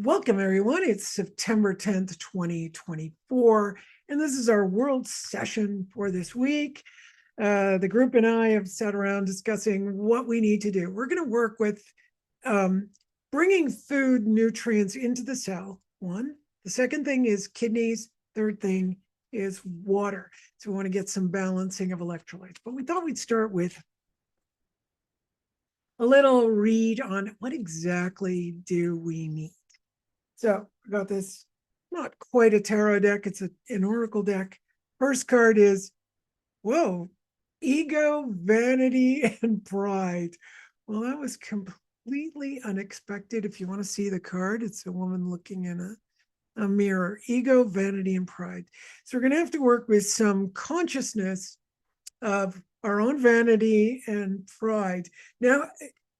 Welcome, everyone. It's September 10th, 2024, and this is our world session for this week. The group and I have sat around discussing what we need to do. We're going to work with bringing food nutrients into the cell, one. The second thing is kidneys. Third thing is water. So we want to get some balancing of electrolytes. But we thought we'd start with a little read on what exactly do we need. So I got this, not quite a tarot deck, it's an oracle deck. First card is, whoa, ego, vanity, and pride. Well, that was completely unexpected. If you want to see the card, it's a woman looking in a mirror. Ego, vanity, and pride. So we're going to have to work with some consciousness of our own vanity and pride. Now,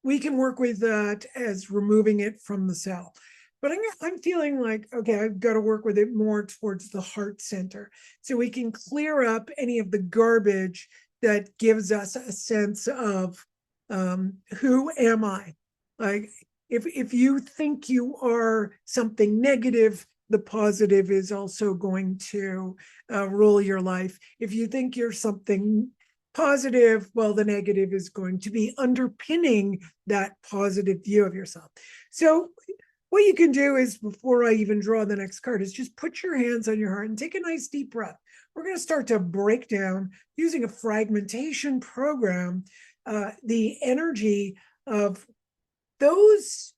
we can work with that as removing it from the cell. But I'm feeling like, okay, I've got to work with it more towards the heart center. So we can clear up any of the garbage that gives us a sense of who am I? Like, if you think you are something negative, the positive is also going to rule your life. If you think you're something positive, well, the negative is going to be underpinning that positive view of yourself. So what you can do is, before I even draw the next card, is just put your hands on your heart and take a nice deep breath. We're going to start to break down, using a fragmentation program, the energy of those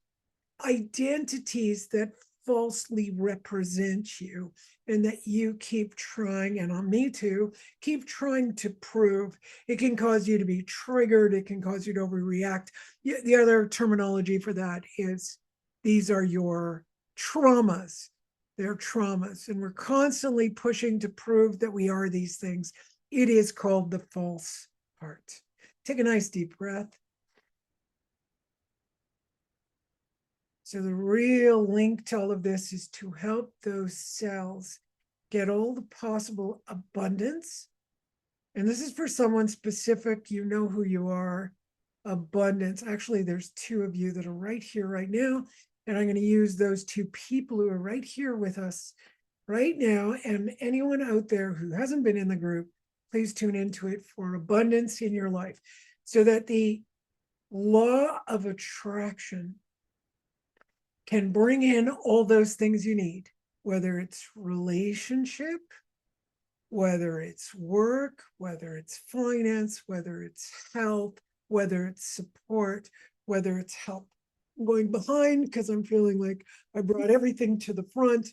identities that falsely represent you and that you keep trying, and on me too, keep trying to prove. It can cause you to be triggered. It can cause you to overreact. The other terminology for that is these are your traumas. They're traumas. And we're constantly pushing to prove that we are these things. It is called the false heart. Take a nice deep breath. So the real link to all of this is to help those cells get all the possible abundance. And this is for someone specific. You know who you are. Abundance. Actually, there's two of you that are right here right now. And I'm going to use those two people who are right here with us right now. And anyone out there who hasn't been in the group, please tune into it for abundance in your life, so that the law of attraction can bring in all those things you need, whether it's relationship, whether it's work, whether it's finance, whether it's health, whether it's support, whether it's help. I'm going behind because I'm feeling like I brought everything to the front,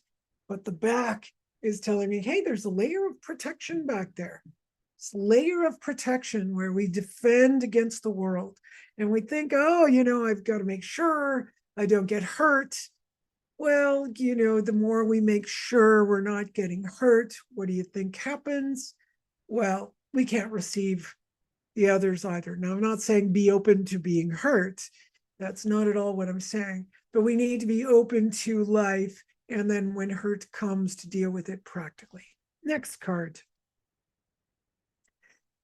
but the back is telling me, hey, there's a layer of protection back there. This layer of protection where we defend against the world. And we think, oh, I've got to make sure I don't get hurt. Well, the more we make sure we're not getting hurt, what do you think happens? Well, we can't receive the others either. Now, I'm not saying be open to being hurt. That's not at all what I'm saying. But we need to be open to life, and then when hurt comes, to deal with it practically. Next card.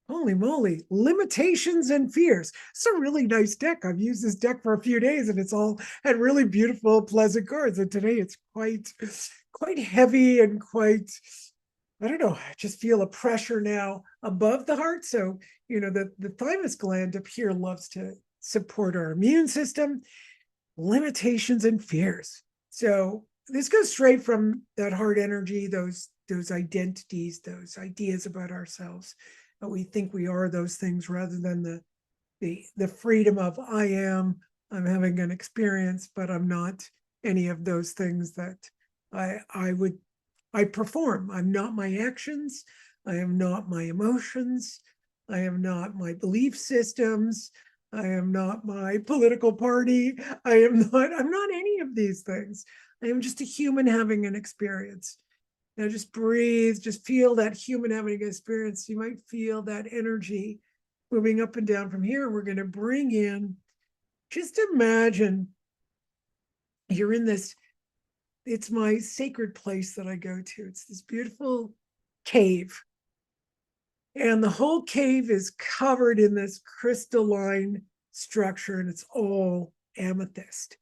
Holy moly, limitations and fears. It's a really nice deck. I've used this deck for a few days and it's all had really beautiful, pleasant cards. And today it's quite heavy and quite, I don't know, I just feel a pressure now above the heart. So, the thymus gland up here loves to support our immune system. Limitations and fears. So this goes straight from that heart energy, those identities, those ideas about ourselves. We think we are those things, rather than the freedom of I'm having an experience, but I'm not any of those things that I perform. I'm not my actions. I am not my emotions. I am not my belief systems. I am not my political party. I'm not any of these things. I am just a human having an experience. Now just breathe, just feel that human having an experience. You might feel that energy moving up and down from here. We're going to bring in, just imagine you're in this, it's my sacred place that I go to. It's this beautiful cave. And the whole cave is covered in this crystalline structure, and it's all amethyst.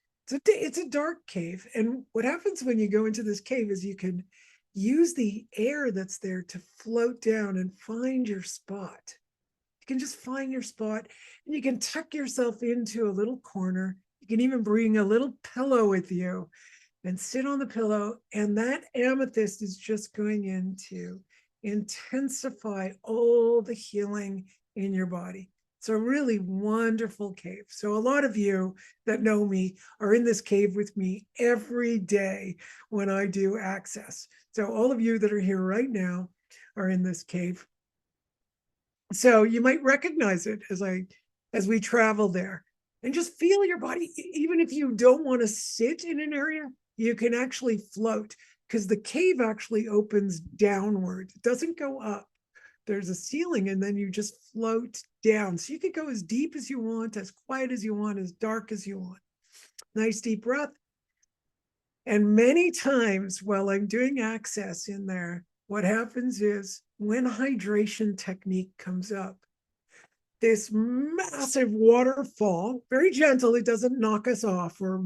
It's a dark cave. And what happens when you go into this cave is you can use the air that's there to float down and find your spot. You can just find your spot and you can tuck yourself into a little corner. You can even bring a little pillow with you and sit on the pillow. And that amethyst is just going in to intensify all the healing in your body. It's a really wonderful cave. So a lot of you that know me are in this cave with me every day when I do access. So all of you that are here right now are in this cave. So you might recognize it as we travel there, and just feel your body. Even if you don't want to sit in an area, you can actually float, because the cave actually opens downward. It doesn't go up. There's a ceiling, and then you just float down. So you could go as deep as you want, as quiet as you want, as dark as you want. Nice deep breath. And many times while I'm doing access in there, what happens is when hydration technique comes up, this massive waterfall, very gentle, it doesn't knock us off or,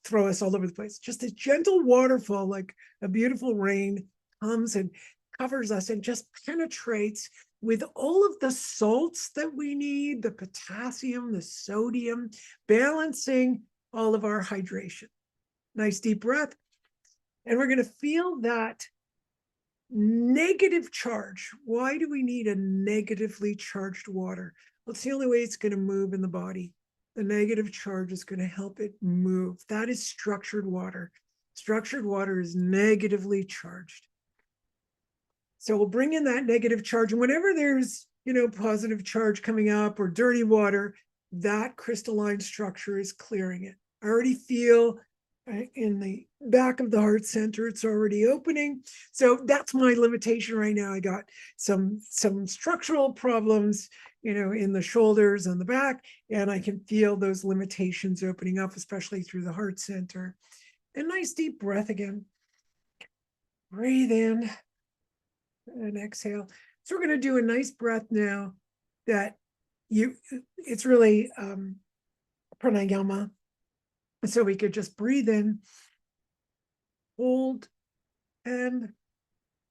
throw us all over the place. Just a gentle waterfall, like a beautiful rain, comes and covers us and just penetrates with all of the salts that we need, the potassium, the sodium, balancing all of our hydration. Nice deep breath. And we're going to feel that negative charge. Why do we need a negatively charged water? Well, it's the only way it's going to move in the body. The negative charge is going to help it move. That is structured water. Structured water is negatively charged. So we'll bring in that negative charge. And whenever there's, positive charge coming up or dirty water, that crystalline structure is clearing it. I already feel in the back of the heart center, it's already opening. So that's my limitation right now. I got some structural problems, in the shoulders and the back, and I can feel those limitations opening up, especially through the heart center. And nice deep breath again. Breathe in and exhale. So we're going to do a nice breath now that it's really pranayama. So we could just breathe in, hold, and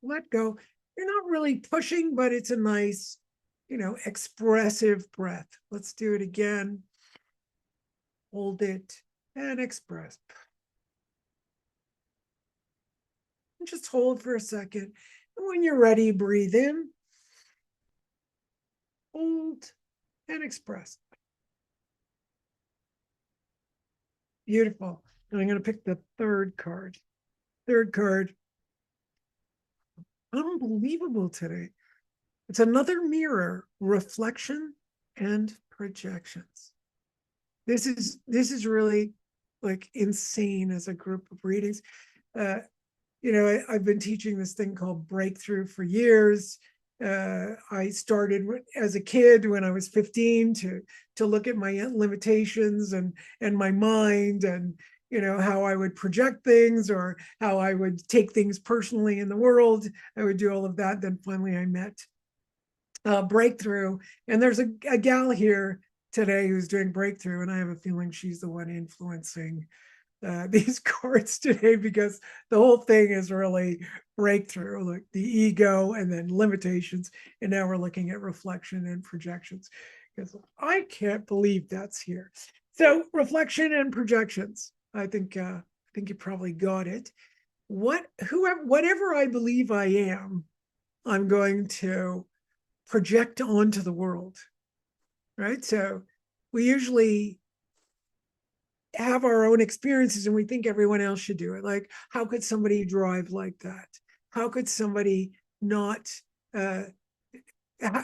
let go. You're not really pushing, but it's a nice, expressive breath. Let's do it again. Hold it and express. And just hold for a second. And when you're ready, breathe in, hold, and express. Beautiful. And I'm going to pick the third card. Third card. Unbelievable today. It's another mirror, reflection and projections. This is really like insane as a group of readings. I've been teaching this thing called breakthrough for years. I started as a kid when I was 15 to look at my limitations and my mind, and how I would project things or how I would take things personally in the world. I would do all of that. Then finally I met breakthrough, and there's a gal here today who's doing breakthrough, and I have a feeling she's the one influencing these cards today, because the whole thing is really breakthrough, like the ego and then limitations, and now we're looking at reflection and projections, because I can't believe that's here. So reflection and projections, I think you probably got it. Whatever I believe I am, I'm going to project onto the world, right? So we usually have our own experiences and we think everyone else should do it. Like, how could somebody drive like that? How could somebody not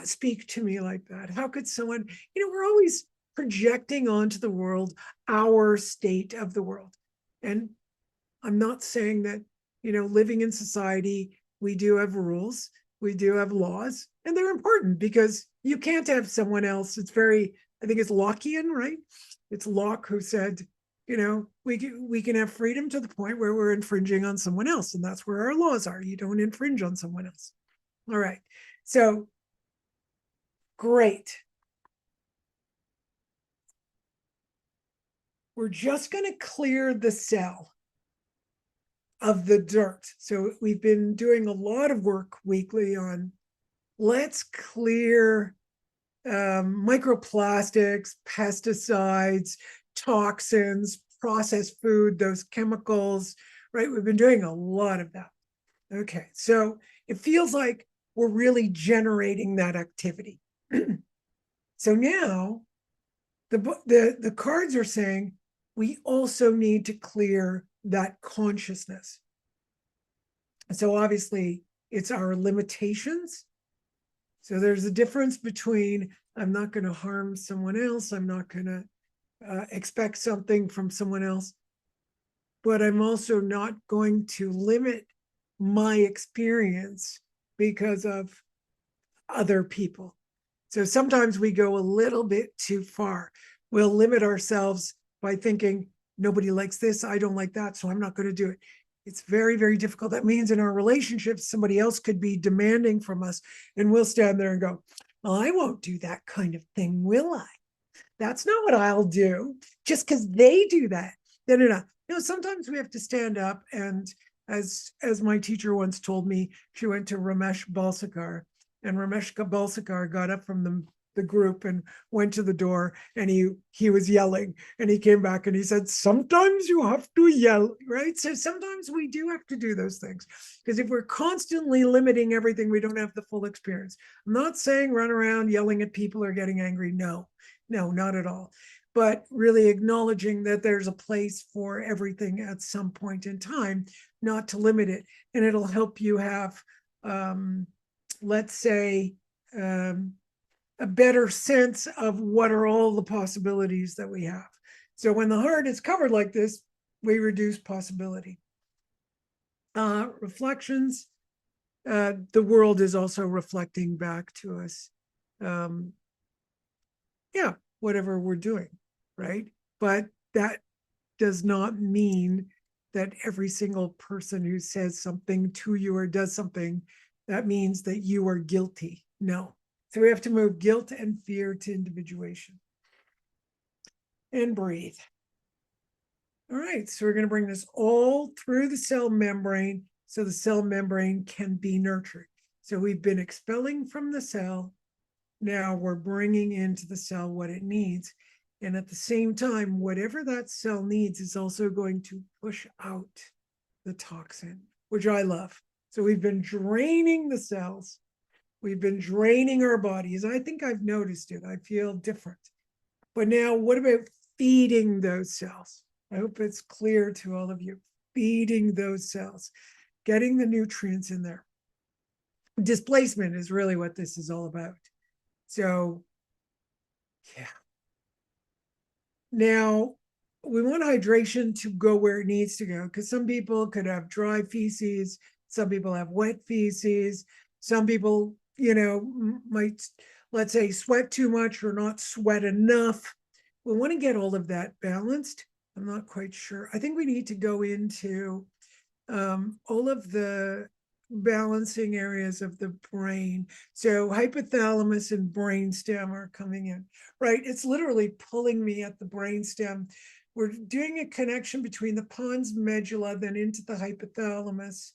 speak to me like that? How could someone, we're always projecting onto the world our state of the world. And I'm not saying that, living in society, we do have rules, we do have laws, and they're important because you can't have someone else. It's I think it's Lockean, right? It's Locke who said, we can have freedom to the point where we're infringing on someone else. And that's where our laws are. You don't infringe on someone else. All right. So great. we're just going to clear the cell of the dirt. So we've been doing a lot of work weekly on let's clear microplastics, pesticides, toxins, processed food, those chemicals, right? We've been doing a lot of that. Okay, so it feels like we're really generating that activity. So now the cards are saying we also need to clear that consciousness. So obviously it's our limitations. So there's a difference between I'm not going to harm someone else, I'm not going to expect something from someone else, but I'm also not going to limit my experience because of other people. So sometimes we go a little bit too far. We'll limit ourselves by thinking, nobody likes this, I don't like that, so I'm not going to do it. It's very, very difficult. That means in our relationships, somebody else could be demanding from us, and we'll stand there and go, well, I won't do that kind of thing, will I? That's not what I'll do just because they do that. No, no, no. No, sometimes we have to stand up. And as my teacher once told me, she went to Ramesh Balsekar, and Ramesh Balsekar got up from the group and went to the door, and he was yelling, and he came back and he said, sometimes you have to yell, right? So sometimes we do have to do those things, because if we're constantly limiting everything, we don't have the full experience. I'm not saying run around yelling at people or getting angry. No, not at all. But really acknowledging that there's a place for everything at some point in time, not to limit it. And it'll help you have, let's say, a better sense of what are all the possibilities that we have. So when the heart is covered like this, we reduce possibility. Reflections, the world is also reflecting back to us. Yeah, whatever we're doing, right? But that does not mean that every single person who says something to you or does something, that means that you are guilty. No. So we have to move guilt and fear to individuation. And breathe. All right, so we're going to bring this all through the cell membrane so the cell membrane can be nurtured. So we've been expelling from the cell. Now we're bringing into the cell what it needs. And at the same time, whatever that cell needs is also going to push out the toxin, which I love. So we've been draining the cells. We've been draining our bodies. I think I've noticed it. I feel different. But now what about feeding those cells? I hope it's clear to all of you. Feeding those cells, getting the nutrients in there. Displacement is really what this is all about. So, yeah. Now, we want hydration to go where it needs to go, because some people could have dry feces, some people have wet feces, some people, might, let's say, sweat too much or not sweat enough. We want to get all of that balanced. I'm not quite sure. I think we need to go into all of the balancing areas of the brain. So hypothalamus and brainstem are coming in, right? It's literally pulling me at the brainstem. We're doing a connection between the pons medulla, then into the hypothalamus.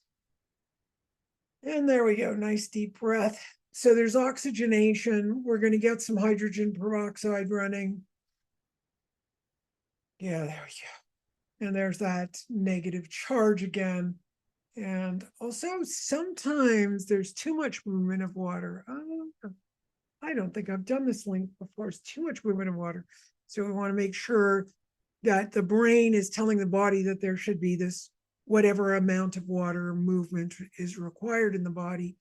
And there we go, nice deep breath. So there's oxygenation. We're going to get some hydrogen peroxide running. Yeah, there we go. And there's that negative charge again. And also sometimes there's too much movement of water. I don't think I've done this link before. It's too much movement of water. So we want to make sure that the brain is telling the body that there should be this whatever amount of water movement is required in the body,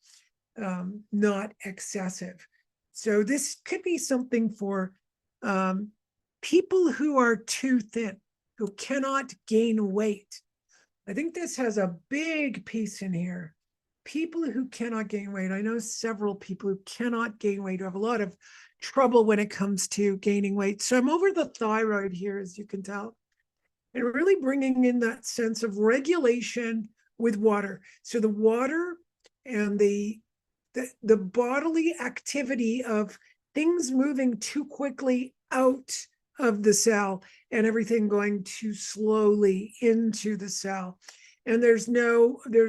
not excessive. So this could be something for people who are too thin, who cannot gain weight. I think this has a big piece in here. People who cannot gain weight. I know several people who cannot gain weight, who have a lot of trouble when it comes to gaining weight. So I'm over the thyroid here, as you can tell, and really bringing in that sense of regulation with water. So the water and the bodily activity of things moving too quickly out of the cell and everything going too slowly into the cell. And there's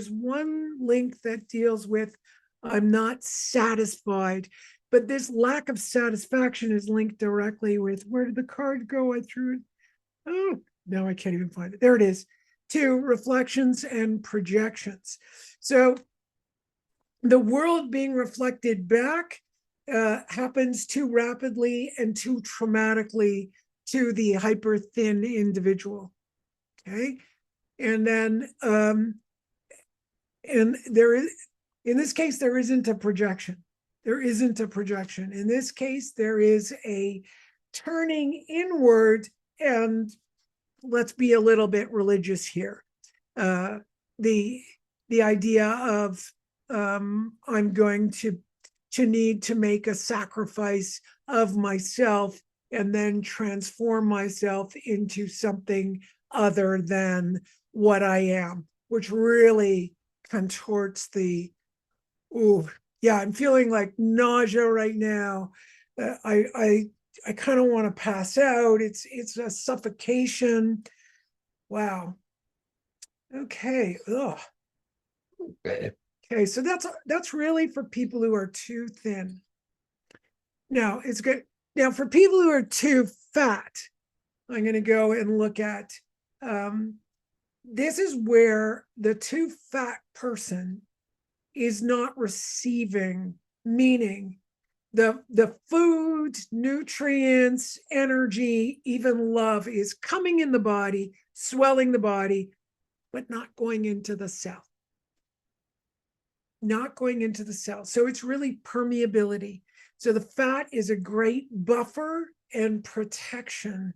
one link that deals with I'm not satisfied, but this lack of satisfaction is linked directly with where did the card go? I threw it. Oh, now I can't even find it. There it is. To reflections and projections. So the world being reflected back happens too rapidly and too traumatically to the hyper thin individual. Okay. And then, and there is, in this case, there isn't a projection. There isn't a projection. In this case, there is a turning inward, and let's be a little bit religious here. The idea of I'm going to need to make a sacrifice of myself and then transform myself into something other than what I am, which really contorts the, ooh, yeah, I'm feeling like nausea right now. I kind of want to pass out. It's a suffocation. Wow. Okay. Ugh. Okay, so that's really for people who are too thin. Now it's good. Now for people who are too fat, I'm going to go and look at. This is where the too fat person is not receiving, meaning the food, nutrients, energy, even love is coming in the body, swelling the body, but not going into the cell. Not going into the cell. So it's really permeability. So the fat is a great buffer and protection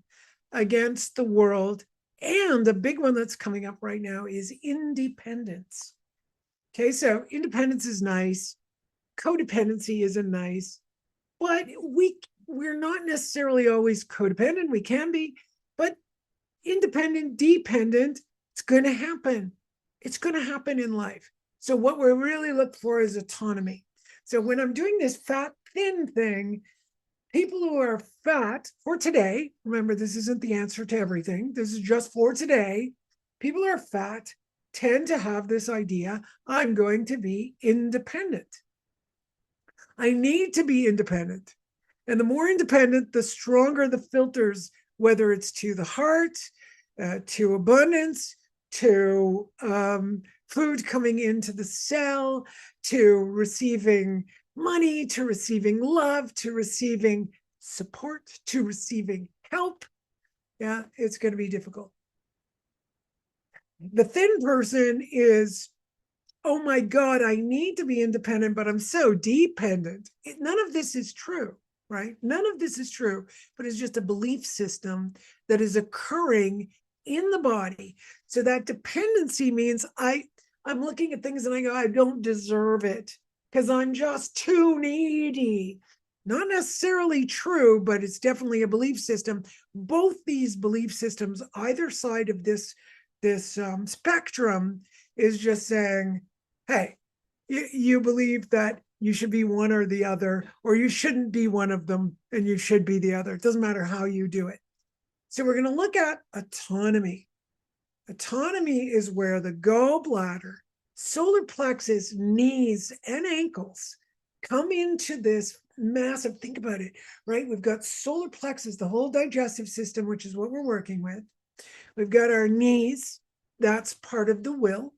against the world. And the big one that's coming up right now is independence. Okay, so independence is nice. Codependency isn't nice, but we're not necessarily always codependent. We can be, but independent, dependent, it's going to happen. It's going to happen in life. So what we really look for is autonomy. So when I'm doing this fat thin thing, people who are fat for today, remember, this isn't the answer to everything. This is just for today. People who are fat tend to have this idea, I'm going to be independent. I need to be independent. And the more independent, the stronger the filters, whether it's to the heart, to abundance, to food coming into the cell, to receiving money, to receiving love, to receiving support, to receiving help. Yeah, it's going to be difficult. The thin person is, oh my God, I need to be independent, but I'm so dependent. None of this is true, right? None of this is true, but it's just a belief system that is occurring in the body. So that dependency means I'm looking at things and I go, I don't deserve it because I'm just too needy. Not necessarily true, but it's definitely a belief system. Both these belief systems, either side of this spectrum, is just saying, hey, you believe that you should be one or the other, or you shouldn't be one of them and you should be the other. It doesn't matter how you do it. So we're going to look at autonomy. Autonomy is where the gallbladder, solar plexus, knees, and ankles come into this massive, think about it, right? We've got solar plexus, the whole digestive system, which is what we're working with. We've got our knees, that's part of the will.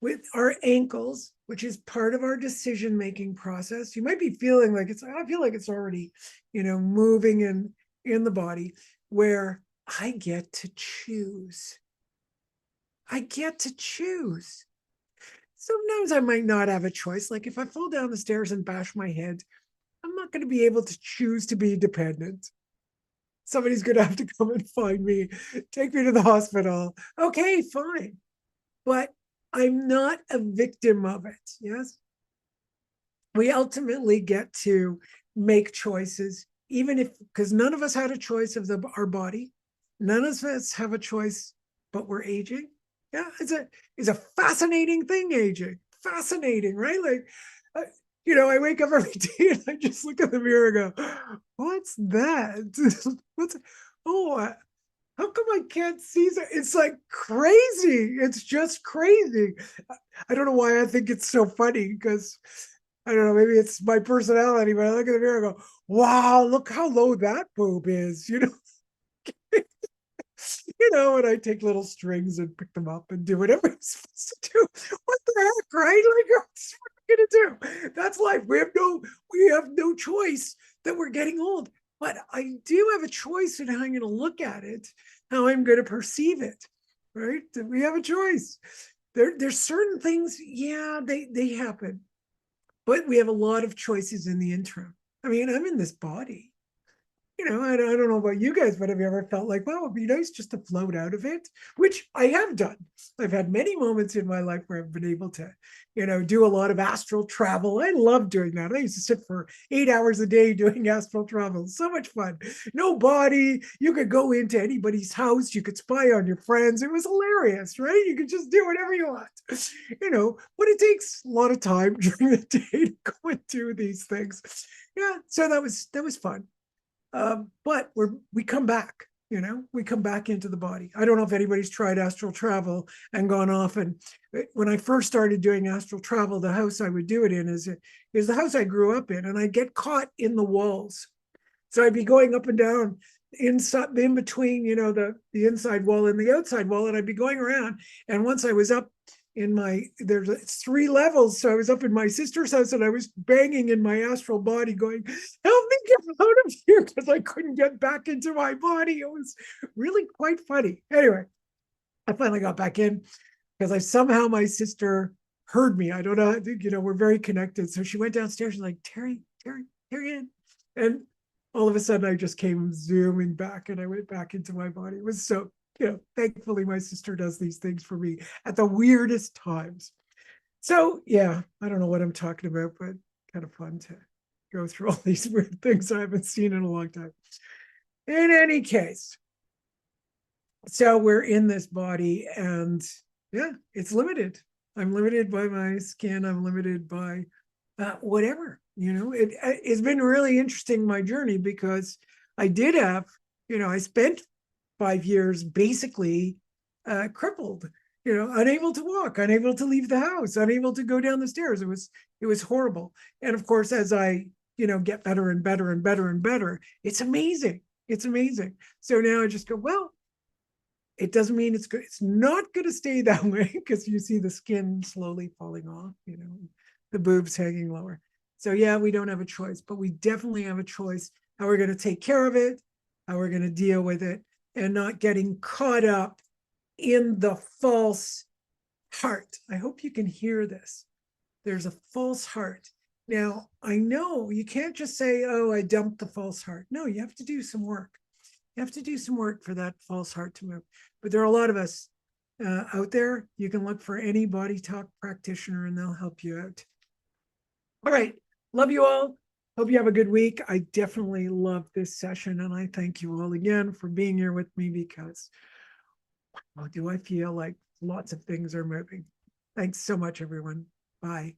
With our ankles, which is part of our decision-making process. You might be feeling like I feel like it's already, moving in the body, where I get to choose. I get to choose. Sometimes I might not have a choice. Like if I fall down the stairs and bash my head, I'm not going to be able to choose to be dependent. Somebody's going to have to come and find me, take me to the hospital. Okay, fine. But I'm not a victim of it. Yes. We ultimately get to make choices, even if, because none of us had a choice of our body. None of us have a choice, but we're aging. Yeah, it's a fascinating thing, aging. Fascinating, right? Like, I wake up every day and I just look in the mirror and go, what's that? oh, how come I can't see that? It's like crazy. It's just crazy. I don't know why I think it's so funny because I don't know, maybe it's my personality, but I look at the mirror and go, wow, look how low that boob is, and I take little strings and pick them up and do whatever I'm supposed to do. What the heck, right? Like, what are we gonna do? That's life. We have no choice that we're getting old. But I do have a choice in how I'm going to look at it, how I'm going to perceive it. Right? We have a choice. There's certain things, yeah, they happen, but we have a lot of choices in the interim. I mean, I'm in this body. I don't know about you guys, but have you ever felt like, wow, it'd be nice just to float out of it? Which I have done. I've had many moments in my life where I've been able to, do a lot of astral travel. I love doing that. I used to sit for 8 hours a day doing astral travel. So much fun. No body. You could go into anybody's house. You could spy on your friends. It was hilarious, right? You could just do whatever you want, but it takes a lot of time during the day to go and do these things. Yeah. So that was fun. But we come back, we come back into the body. I don't know if anybody's tried astral travel and gone off. And when I first started doing astral travel, the house I would do it in is the house I grew up in, and I'd get caught in the walls. So I'd be going up and down inside, in between, the inside wall and the outside wall, and I'd be going around. And once I was up there's 3 levels, so I was up in my sister's house, and I was banging in my astral body, going, "Help me get out of here!" Because I couldn't get back into my body. It was really quite funny. Anyway, I finally got back in because I somehow my sister heard me. I don't know. I think, we're very connected. So she went downstairs and like, Terryann. And all of a sudden I just came zooming back and I went back into my body. It was so, thankfully my sister does these things for me at the weirdest times. So yeah, I don't know what I'm talking about, but kind of fun to go through all these weird things I haven't seen in a long time. In any case, so we're in this body, and yeah, it's limited. I'm limited by my skin. I'm limited by whatever. It's been really interesting, my journey, because I did have, I spent 5 years basically crippled, unable to walk, unable to leave the house, unable to go down the stairs. It was horrible. And of course, as I get better and better and better and better, it's amazing. It's amazing. So now I just go, well, it doesn't mean it's good. It's not going to stay that way, because you see the skin slowly falling off, the boobs hanging lower. So yeah, we don't have a choice, but we definitely have a choice how we're going to take care of it, how we're going to deal with it, and not getting caught up in the false heart. I hope you can hear this. There's a false heart. Now, I know you can't just say, oh, I dumped the false heart. No, you have to do some work. You have to do some work for that false heart to move. But there are a lot of us out there. You can look for any body talk practitioner and they'll help you out. All right. Love you all. Hope you have a good week. I definitely love this session, and I thank you all again for being here with me, because do I feel like lots of things are moving. Thanks so much, everyone. Bye.